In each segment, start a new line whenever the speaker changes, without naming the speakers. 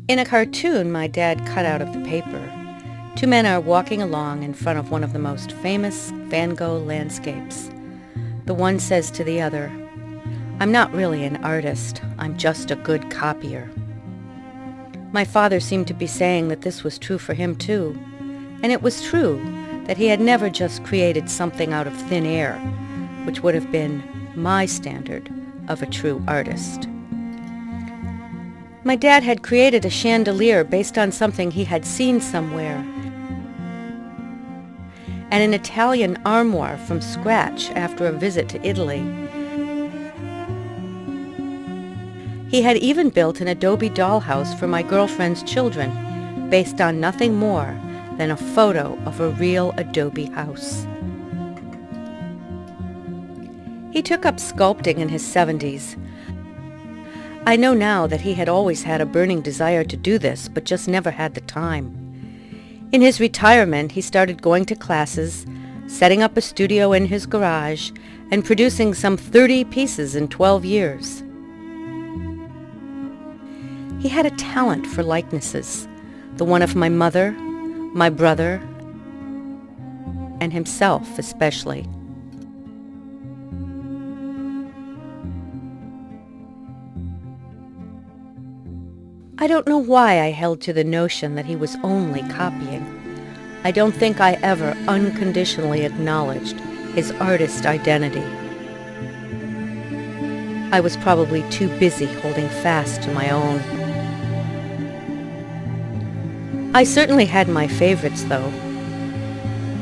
In a cartoon my dad cut out of the paper, two men are walking along in front of one of the most famous Van Gogh landscapes. The one says to the other, "I'm not really an artist, I'm just a good copier." My father seemed to be saying that this was true for him too, and it was true that he had never just created something out of thin air, which would have been my standard of a true artist. My dad had created a chandelier based on something he had seen somewhere, and an Italian armoire from scratch after a visit to Italy. He had even built an adobe dollhouse for my girlfriend's children, based on nothing more than a photo of a real adobe house. He took up sculpting in his 70s. I know now that he had always had a burning desire to do this, but just never had the time. In his retirement, he started going to classes, setting up a studio in his garage, and producing some 30 pieces in 12 years. He had a talent for likenesses, the one of my mother, my brother, and himself especially. I don't know why I held to the notion that he was only copying. I don't think I ever unconditionally acknowledged his artist identity. I was probably too busy holding fast to my own. I certainly had my favorites, though,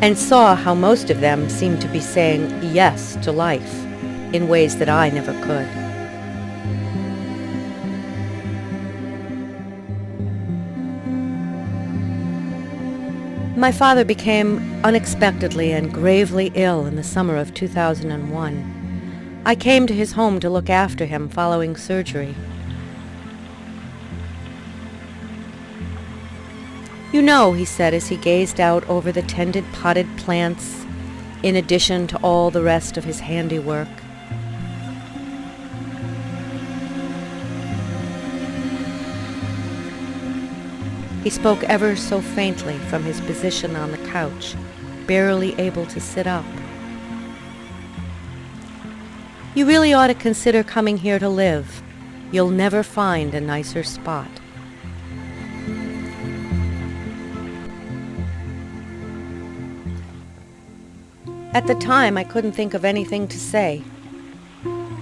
and saw how most of them seemed to be saying yes to life in ways that I never could. My father became unexpectedly and gravely ill in the summer of 2001. I came to his home to look after him following surgery. "You know," he said as he gazed out over the tended potted plants, in addition to all the rest of his handiwork, he spoke ever so faintly from his position on the couch, barely able to sit up. "You really ought to consider coming here to live. You'll never find a nicer spot." At the time, I couldn't think of anything to say,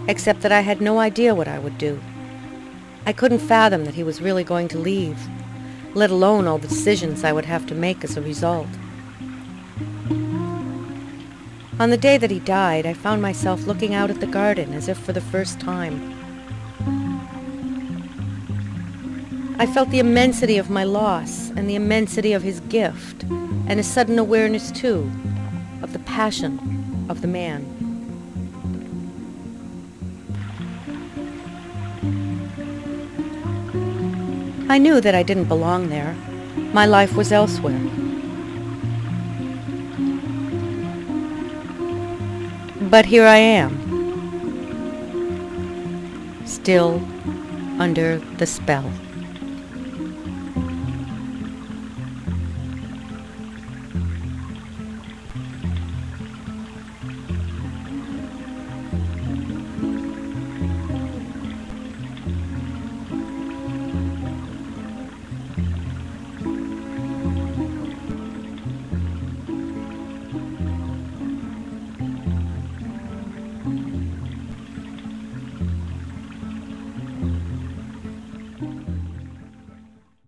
except that I had no idea what I would do. I couldn't fathom that he was really going to leave, let alone all the decisions I would have to make as a result. On the day that he died, I found myself looking out at the garden as if for the first time. I felt the immensity of my loss and the immensity of his gift, and a sudden awareness, too, of the passion of the man. I knew that I didn't belong there. My life was elsewhere. But here I am, still under the spell.